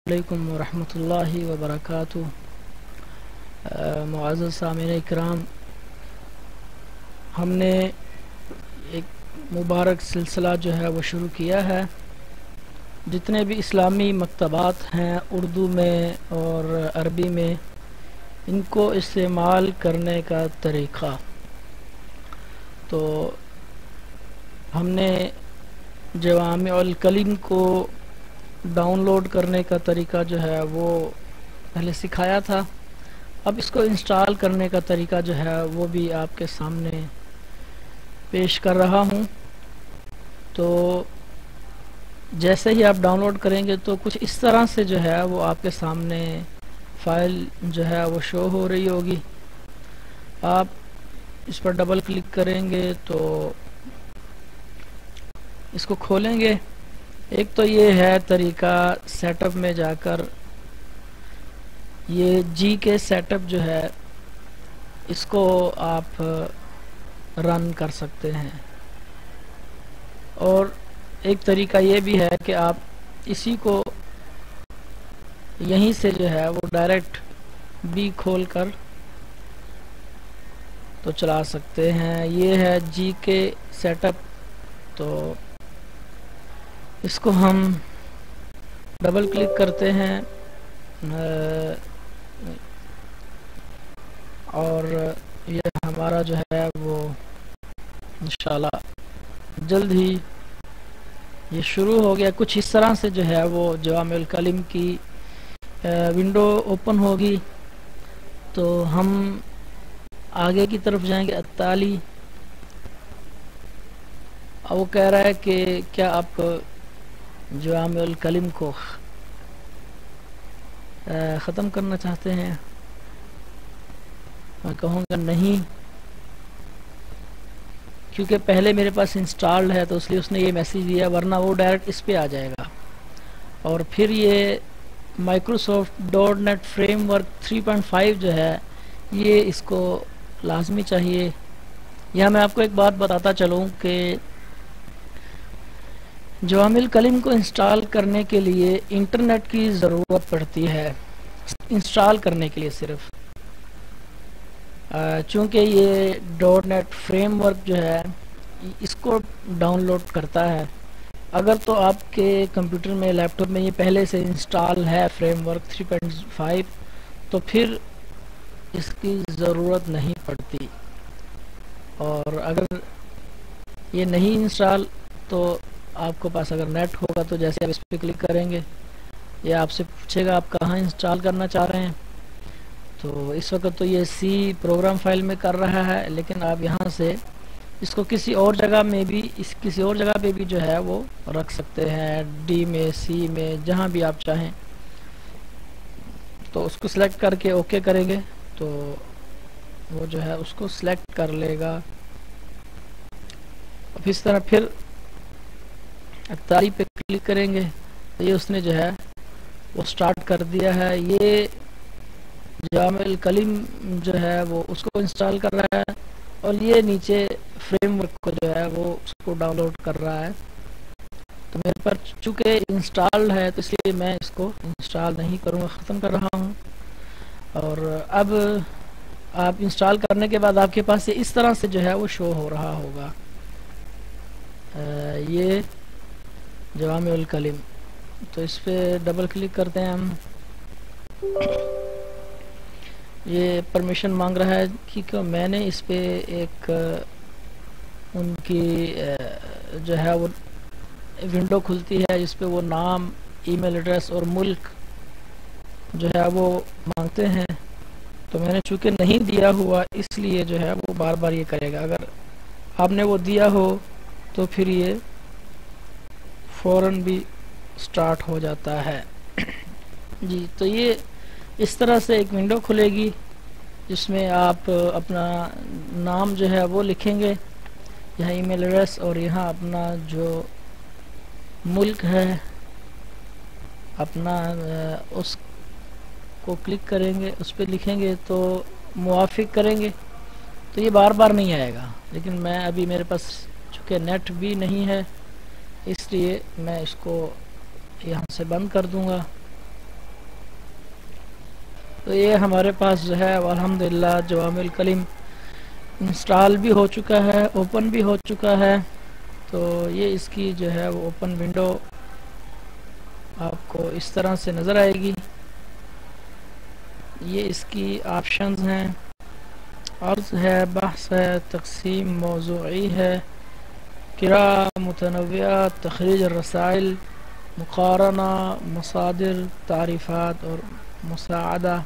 علیکم ورحمۃ اللہ وبرکاتہ۔ معزز سامعین اکرام، ہم نے ایک مبارک سلسلہ جو ہے وہ شروع کیا ہے۔ جتنے بھی اسلامی مکتبات ہیں اردو میں اور عربی میں، ان کو استعمال کرنے کا طریقہ، تو ہم نے جوامع الکلم کو ڈاؤن لوڈ کرنے کا طریقہ جو ہے وہ پہلے سکھایا تھا۔ اب اس کو انسٹال کرنے کا طریقہ جو ہے وہ بھی آپ کے سامنے پیش کر رہا ہوں۔ تو جیسے ہی آپ ڈاؤن لوڈ کریں گے تو کچھ اس طرح سے جو ہے وہ آپ کے سامنے فائل جو ہے وہ شو ہو رہی ہوگی۔ آپ اس پر ڈبل کلک کریں گے تو اس کو کھولیں گے۔ ایک تو یہ ہے طریقہ سیٹ اپ میں جا کر یہ جی کے سیٹ اپ جو ہے اس کو آپ رن کر سکتے ہیں، اور ایک طریقہ یہ بھی ہے کہ آپ اسی کو یہیں سے جو ہے وہ ڈائریکٹ بھی کھول کر تو چلا سکتے ہیں۔ یہ ہے جی کے سیٹ اپ، تو اس کو ہم ڈبل کلک کرتے ہیں اور یہ ہمارا جو ہے وہ انشاءاللہ جلد ہی یہ شروع ہو گیا۔ کچھ اس طرح سے جو ہے وہ جوامع الکلم کی ونڈو اوپن ہوگی۔ تو ہم آگے کی طرف جائیں گے۔ التالی، وہ کہہ رہا ہے کہ کیا آپ جوامع الکلم کو ختم کرنا چاہتے ہیں؟ میں کہوں گا نہیں، کیونکہ پہلے میرے پاس انسٹالڈ ہے، تو اس لیے اس نے یہ میسیج دیا، ورنہ وہ ڈائریکٹ اس پہ آ جائے گا۔ اور پھر یہ Microsoft dot net framework 3.5 جو ہے یہ اس کو لازمی چاہیے۔ یہاں میں آپ کو ایک بات بتاتا چلوں کہ جوامع الکلم کو انسٹال کرنے کے لیے انٹرنیٹ کی ضرورت پڑتی ہے، انسٹال کرنے کے لیے صرف، چونکہ یہ ڈاٹ نیٹ فریم ورک جو ہے اس کو ڈاؤن لوڈ کرتا ہے۔ اگر تو آپ کے کمپیوٹر میں، لیپ ٹاپ میں یہ پہلے سے انسٹال ہے فریم ورک 3.5، تو پھر اس کی ضرورت نہیں پڑتی۔ اور اگر یہ نہیں انسٹال، تو آپ کو پاس اگر نیٹ ہوگا تو جیسے آپ اس پہ کلک کریں گے یہ آپ سے پوچھے گا آپ کہاں انسٹال کرنا چاہ رہے ہیں۔ تو اس وقت تو یہ سی پروگرام فائل میں کر رہا ہے، لیکن آپ یہاں سے اس کو کسی اور جگہ میں بھی کسی اور جگہ پہ بھی جو ہے وہ رکھ سکتے ہیں، ڈی میں، سی میں، جہاں بھی آپ چاہیں۔ تو اس کو سلیکٹ کر کے اوکے کریں گے تو وہ جو ہے اس کو سلیکٹ کر لے گا۔ اب اس طرح پھر تاریخ پہ کلک کریں گے تو یہ اس نے جو ہے وہ سٹارٹ کر دیا ہے۔ یہ جوامع الکلم جو ہے وہ اس کو انسٹال کر رہا ہے، اور یہ نیچے فریم ورک کو جو ہے وہ اس کو ڈاؤن لوڈ کر رہا ہے۔ تو میرے پر چونکہ انسٹالڈ ہے تو اس لیے میں اس کو انسٹال نہیں کروں گا، ختم کر رہا ہوں۔ اور اب آپ انسٹال کرنے کے بعد آپ کے پاس یہ اس طرح سے جو ہے وہ شو ہو رہا ہوگا، یہ جوامع الکلم۔ تو اس پہ ڈبل کلک کرتے ہیں ہم۔ یہ پرمیشن مانگ رہا ہے کہ میں نے اس پہ ایک ان کی جو ہے وہ ونڈو کھلتی ہے جس پہ وہ نام، ای میل ایڈریس اور ملک جو ہے وہ مانگتے ہیں۔ تو میں نے چونکہ نہیں دیا ہوا اس لیے جو ہے وہ بار بار یہ کرے گا۔ اگر آپ نے وہ دیا ہو تو پھر یہ فوراً بھی سٹارٹ ہو جاتا ہے۔ جی، تو یہ اس طرح سے ایک ونڈو کھلے گی جس میں آپ اپنا نام جو ہے وہ لکھیں گے، یہاں ای میل ایڈریس، اور یہاں اپنا جو ملک ہے اپنا اس کو کلک کریں گے، اس پہ لکھیں گے تو موافق کریں گے تو یہ بار بار نہیں آئے گا۔ لیکن میں ابھی میرے پاس چونکہ نیٹ بھی نہیں ہے اس لیے میں اس کو یہاں سے بند کر دوں گا۔ تو یہ ہمارے پاس جو ہے الحمدللہ جوامع الکلم انسٹال بھی ہو چکا ہے، اوپن بھی ہو چکا ہے. تو یہ اس کی جو ہے وہ اوپن ونڈو آپ کو اس طرح سے نظر آئے گی. یہ اس کی آپشنز ہیں، عرض ہے، بحث ہے، تقسیم موضوعی ہے، قراءہ متنوعہ، تخریج الرسائل، مقارنہ، مصادر، تعریفات اور مساعدہ.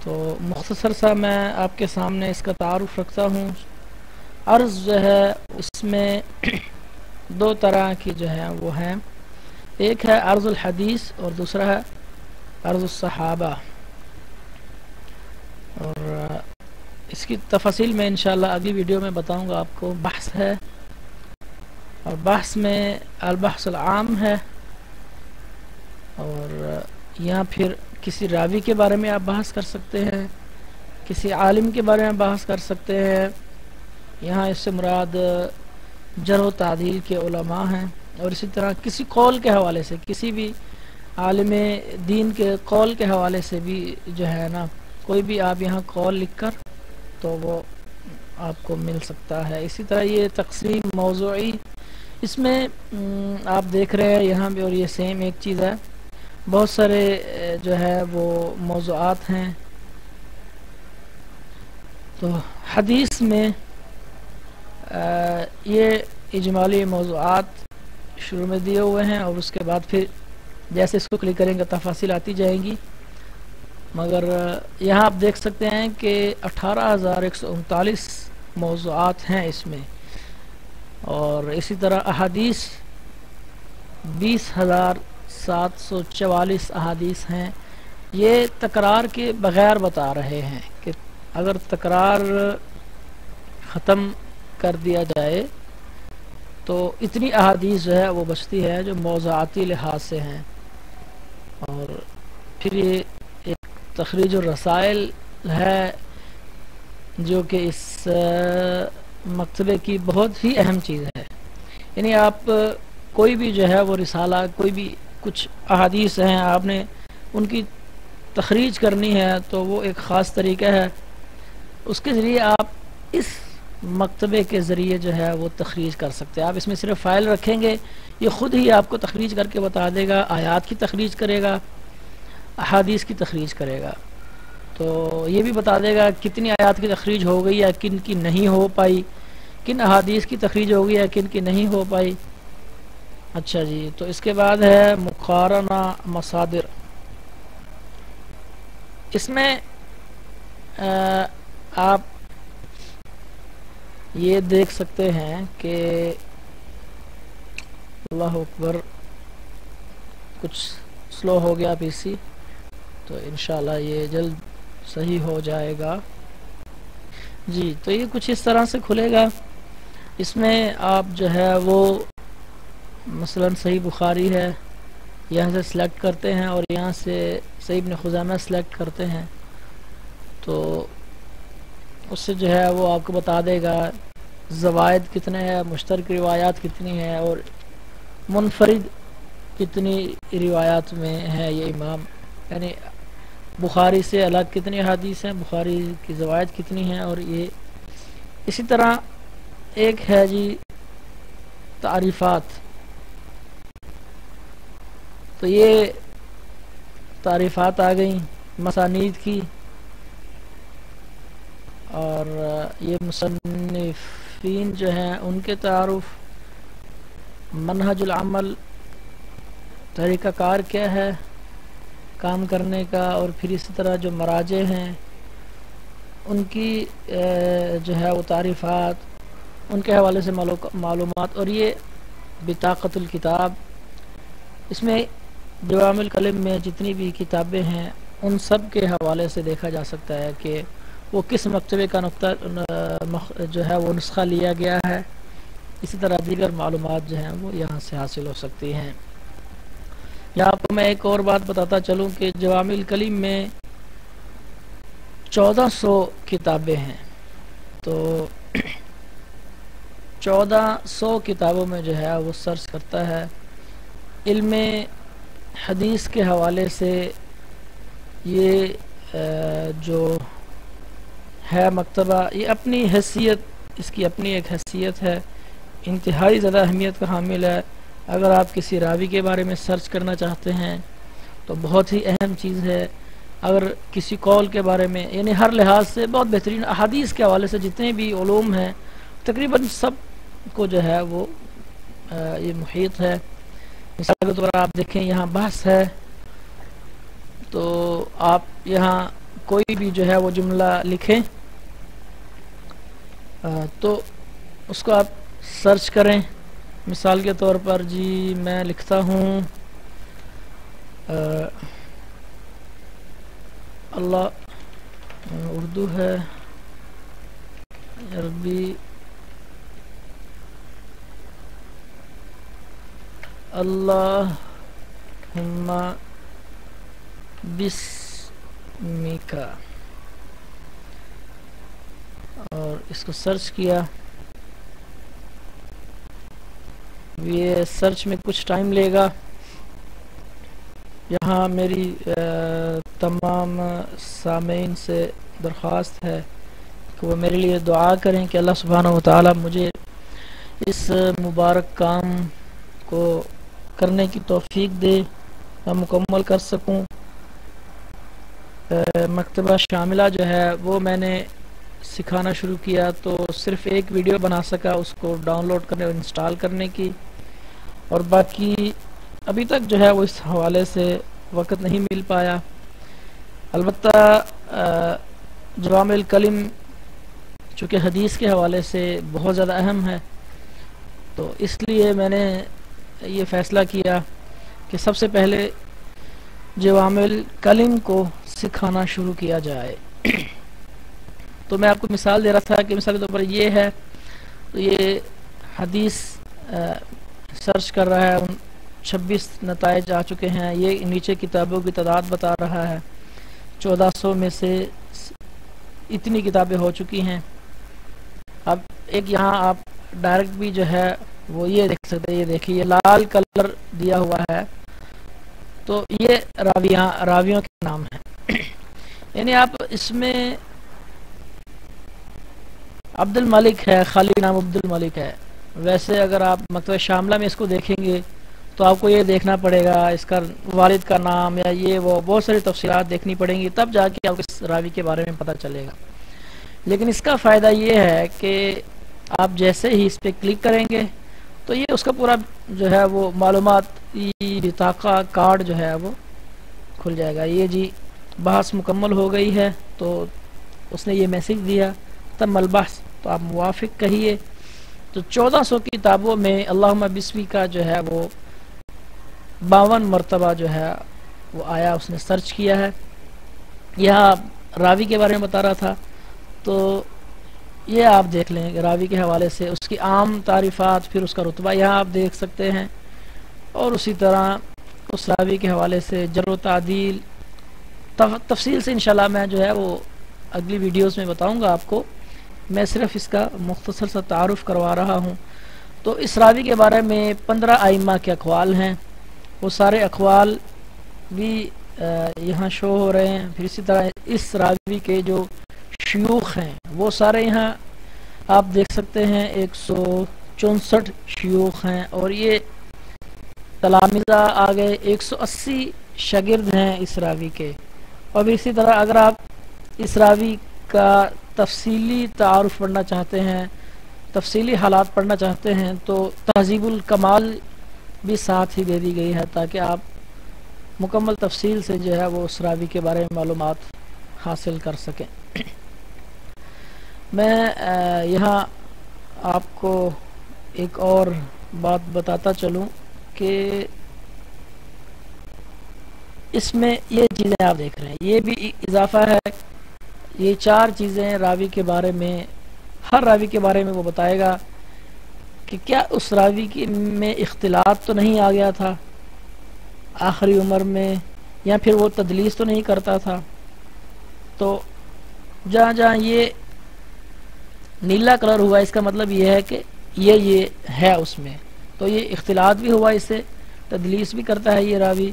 تو مختصر سا میں آپ کے سامنے اس کا تعارف رکھتا ہوں. عرض جو ہے اس میں دو طرح کی جو ہے وہ ہیں، ایک ہے عرض الحدیث اور دوسرا ہے عرض الصحابہ. اور اس کی تفاصیل میں انشاءاللہ اگلی ویڈیو میں بتاؤں گا آپ کو. بحث ہے، اور بحث میں البحث العام ہے، اور یہاں پھر کسی راوی کے بارے میں آپ بحث کر سکتے ہیں، کسی عالم کے بارے میں بحث کر سکتے ہیں. یہاں اس سے مراد جرح و تعدیل کے علماء ہیں، اور اسی طرح کسی قول کے حوالے سے، کسی بھی عالم دین کے قول کے حوالے سے بھی جو ہے نا، کوئی بھی آپ یہاں قول لکھ کر تو وہ آپ کو مل سکتا ہے. اسی طرح یہ تقسیم موضوعی، اس میں آپ دیکھ رہے ہیں یہاں بھی، اور یہ سیم ایک چیز ہے، بہت سارے جو ہے وہ موضوعات ہیں. تو حدیث میں یہ اجمالی موضوعات شروع میں دیے ہوئے ہیں، اور اس کے بعد پھر جیسے اس کو کلک کریں گے تفاصیل آتی جائیں گی. مگر یہاں آپ دیکھ سکتے ہیں کہ 18,139 موضوعات ہیں اس میں، اور اسی طرح احادیث 20,744 احادیث ہیں. یہ تکرار کے بغیر بتا رہے ہیں کہ اگر تکرار ختم کر دیا جائے تو اتنی احادیث جو ہے وہ بچتی ہے جو موضوعاتی لحاظ سے ہیں. اور پھر یہ ایک تخریج الرسائل ہے جو کہ اس مکتبے کی بہت ہی اہم چیز ہے. یعنی آپ کوئی بھی جو ہے وہ رسالہ، کوئی بھی کچھ احادیث ہیں، آپ نے ان کی تخریج کرنی ہے تو وہ ایک خاص طریقہ ہے، اس کے ذریعے آپ اس مکتبے کے ذریعے جو ہے وہ تخریج کر سکتے ہیں. آپ اس میں صرف فائل رکھیں گے، یہ خود ہی آپ کو تخریج کر کے بتا دے گا، آیات کی تخریج کرے گا، احادیث کی تخریج کرے گا. تو یہ بھی بتا دے گا کتنی آیات کی تخریج ہو گئی یا کن کی نہیں ہو پائی، کن احادیث کی تخریج ہو گئی یا کن کی نہیں ہو پائی. اچھا جی، تو اس کے بعد ہے مقارنہ مصادر. اس میں آپ یہ دیکھ سکتے ہیں کہ اللہ اکبر، کچھ سلو ہو گیا پی سی، تو انشاءاللہ یہ جلد صحیح ہو جائے گا. جی، تو یہ کچھ اس طرح سے کھلے گا. اس میں آپ جو ہے وہ مثلا صحیح بخاری ہے، یہاں سے سلیکٹ کرتے ہیں، اور یہاں سے صحیح ابن خزیمہ سلیکٹ کرتے ہیں، تو اس سے جو ہے وہ آپ کو بتا دے گا زوائد کتنے ہیں، مشترک روایات کتنی ہیں، اور منفرد کتنی روایات میں ہے یہ امام. یعنی بخاری سے الگ کتنی حدیث ہیں، بخاری کی زوائد کتنی ہیں. اور یہ اسی طرح ایک ہے جی تعریفات. تو یہ تعریفات آ گئیں مسانید کی، اور یہ مصنفین جو ہیں ان کے تعارف، منہج العمل، طریقہ کار کیا ہے کام کرنے کا، اور پھر اسی طرح جو مراجع ہیں ان کی جو ہے وہ تعریفات، ان کے حوالے سے معلومات. اور یہ بطاقت الکتاب، اس میں جوامع الکلم میں جتنی بھی کتابیں ہیں ان سب کے حوالے سے دیکھا جا سکتا ہے کہ وہ کس مکتبے کا نقطہ جو ہے وہ نسخہ لیا گیا ہے. اسی طرح دیگر معلومات جو ہیں وہ یہاں سے حاصل ہو سکتی ہیں. یہاں پر میں ایک اور بات بتاتا چلوں کہ جوامع الکلم میں 1400 کتابیں ہیں. تو 1400 کتابوں میں جو ہے وہ سرچ کرتا ہے، علم حدیث کے حوالے سے یہ جو ہے مکتبہ، یہ اپنی حیثیت، اس کی اپنی ایک حیثیت ہے، انتہائی زیادہ اہمیت کا حامل ہے۔ اگر آپ کسی راوی کے بارے میں سرچ کرنا چاہتے ہیں تو بہت ہی اہم چیز ہے۔ اگر کسی قول کے بارے میں، یعنی ہر لحاظ سے بہت بہترین، احادیث کے حوالے سے جتنے بھی علوم ہیں تقریباً سب کو جو ہے وہ یہ محیط ہے۔ مثال کے طور پر آپ دیکھیں یہاں بحث ہے، تو آپ یہاں کوئی بھی جو ہے وہ جملہ لکھیں تو اس کو آپ سرچ کریں۔ مثال کے طور پر جی میں لکھتا ہوں اللہ، اردو ہے، عربی، اللہم بسمک، اور اس کو سرچ کیا۔ یہ سرچ میں کچھ ٹائم لے گا۔ یہاں میری تمام سامعین سے درخواست ہے کہ وہ میرے لیے دعا کریں کہ اللہ سبحانہ و تعالی مجھے اس مبارک کام کو کرنے کی توفیق دے، میں مکمل کر سکوں۔ مکتبہ شاملہ جو ہے وہ میں نے سکھانا شروع کیا تو صرف ایک ویڈیو بنا سکا اس کو ڈاؤن لوڈ کرنے اور انسٹال کرنے کی، اور باقی ابھی تک جو ہے وہ اس حوالے سے وقت نہیں مل پایا۔ البتہ جوامع الکلم چونکہ حدیث کے حوالے سے بہت زیادہ اہم ہے، تو اس لیے میں نے یہ فیصلہ کیا کہ سب سے پہلے جوامع الکلم کو سکھانا شروع کیا جائے۔ تو میں آپ کو مثال دے رہا تھا کہ مثال کے طور پر یہ ہے، تو یہ حدیث سرچ کر رہا ہے، 26 نتائج آ چکے ہیں۔ یہ نیچے کتابوں کی تعداد بتا رہا ہے، 1400 میں سے اتنی کتابیں ہو چکی ہیں۔ اب ایک یہاں آپ ڈائریکٹ بھی جو ہے وہ یہ دیکھ سکتے ہیں، یہ دیکھیے یہ لال کلر دیا ہوا ہے، تو یہ راویوں کے نام ہیں۔ یعنی آپ اس میں عبد الملک ہے، خالی نام عبد الملک ہے۔ ویسے اگر آپ مکتبہ شاملہ میں اس کو دیکھیں گے تو آپ کو یہ دیکھنا پڑے گا اس کا والد کا نام یا یہ وہ بہت ساری تفصیلات دیکھنی پڑیں گی، تب جا کے آپ کو اس راوی کے بارے میں پتہ چلے گا۔ لیکن اس کا فائدہ یہ ہے کہ آپ جیسے ہی اس پہ کلک کریں گے تو یہ اس کا پورا جو ہے وہ معلومات، بطاقہ کارڈ جو ہے وہ کھل جائے گا۔ یہ جی بحث مکمل ہو گئی ہے، تو اس نے یہ میسج دیا تم البحث، تو آپ موافق کہیے۔ تو 1400 کتابوں میں اللہم بسمی کا جو ہے وہ 52 مرتبہ جو ہے وہ آیا، اس نے سرچ کیا ہے۔ یہاں راوی کے بارے میں بتا رہا تھا، تو یہ آپ دیکھ لیں کہ راوی کے حوالے سے اس کی عام تعریفات، پھر اس کا رتبہ یہاں آپ دیکھ سکتے ہیں، اور اسی طرح اس راوی کے حوالے سے جر و تعدیل تفصیل سے انشاءاللہ میں جو ہے وہ اگلی ویڈیوز میں بتاؤں گا آپ کو۔ میں صرف اس کا مختصر سا تعارف کروا رہا ہوں۔ تو اس راوی کے بارے میں 15 ائمہ کے اقوال ہیں، وہ سارے اقوال بھی یہاں شو ہو رہے ہیں۔ پھر اسی طرح اس راوی کے جو شیوخ ہیں وہ سارے یہاں آپ دیکھ سکتے ہیں، 164 شیوخ ہیں، اور یہ تلامذہ آگئے 180 شاگرد ہیں اس راوی کے۔ اور بھی اسی طرح اگر آپ اس راوی کا تفصیلی تعارف پڑھنا چاہتے ہیں، تفصیلی حالات پڑھنا چاہتے ہیں، تو تہذیب الکمال بھی ساتھ ہی دے دی گئی ہے تاکہ آپ مکمل تفصیل سے جو ہے وہ اس راوی کے بارے میں معلومات حاصل کر سکیں۔ میں یہاں آپ کو ایک اور بات بتاتا چلوں کہ اس میں یہ چیزیں آپ دیکھ رہے ہیں، یہ بھی اضافہ ہے۔ یہ 4 چیزیں راوی کے بارے میں، ہر راوی کے بارے میں وہ بتائے گا کہ کیا اس راوی میں اختلاط تو نہیں آ گیا تھا آخری عمر میں، یا پھر وہ تدلیس تو نہیں کرتا تھا۔ تو جہاں جہاں یہ نیلا کلر ہوا، اس کا مطلب یہ ہے کہ یہ ہے اس میں، تو یہ اختلاط بھی ہوا، اس سے تدلیس بھی کرتا ہے یہ راوی،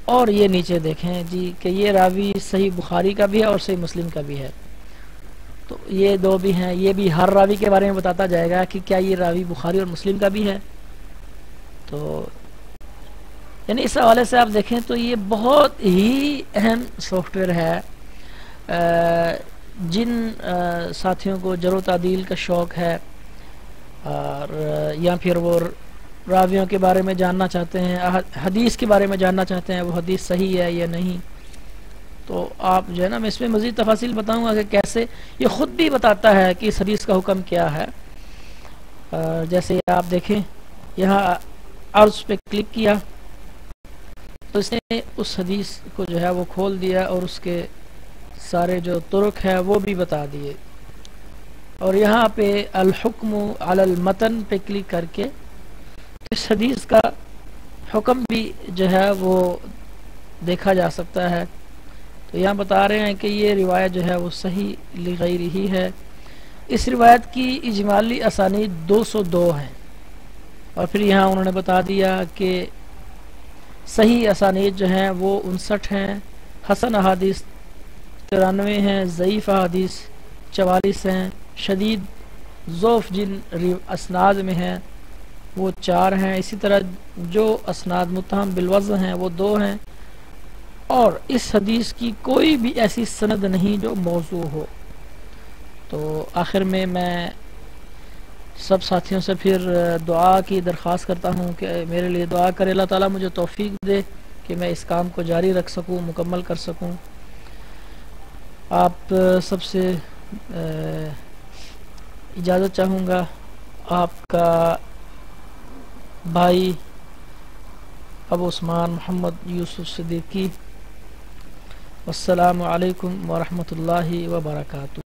اور یہ نیچے دیکھیں جی کہ یہ راوی صحیح بخاری کا بھی ہے اور صحیح مسلم کا بھی ہے، تو یہ دو بھی ہیں، یہ بھی ہر راوی کے بارے میں بتاتا جائے گا کہ کیا یہ راوی بخاری اور مسلم کا بھی ہے۔ تو یعنی اس حوالے سے آپ دیکھیں تو یہ بہت ہی اہم سافٹ ویئر ہے۔ جن ساتھیوں کو جرح و تعدیل کا شوق ہے اور یا پھر وہ راویوں کے بارے میں جاننا چاہتے ہیں، حدیث کے بارے میں جاننا چاہتے ہیں وہ حدیث صحیح ہے یا نہیں، تو آپ جو ہے نا میں اس میں مزید تفاصیل بتاؤں گا کہ کیسے یہ خود بھی بتاتا ہے کہ اس حدیث کا حکم کیا ہے۔ جیسے آپ دیکھیں یہاں عرض پہ کلک کیا تو اس نے اس حدیث کو جو ہے وہ کھول دیا اور اس کے سارے جو طرق ہے وہ بھی بتا دیے، اور یہاں پہ الحکم علی المتن پہ کلک کر کے اس حدیث کا حکم بھی جو ہے وہ دیکھا جا سکتا ہے۔ تو یہاں بتا رہے ہیں کہ یہ روایت جو ہے وہ صحیح لغیرہ ہی ہے۔ اس روایت کی اجمالی اسانید 202 ہیں، اور پھر یہاں انہوں نے بتا دیا کہ صحیح اسانید جو ہیں وہ 59 ہیں، حسن احادیث 93 ہیں، ضعیف احادیث 44 ہیں، شدید ضعف جن اسناد میں ہیں وہ 4 ہیں، اسی طرح جو اسناد متہم بالوضع ہیں وہ 2 ہیں، اور اس حدیث کی کوئی بھی ایسی سند نہیں جو موضوع ہو۔ تو آخر میں سب ساتھیوں سے پھر دعا کی درخواست کرتا ہوں کہ میرے لیے دعا کرے، اللہ تعالیٰ مجھے توفیق دے کہ میں اس کام کو جاری رکھ سکوں، مکمل کر سکوں۔ آپ سب سے اجازت چاہوں گا، آپ کا بھائی ابو عثمان محمد یوسف صدیقی۔ والسلام علیکم ورحمۃ اللہ وبرکاتہ۔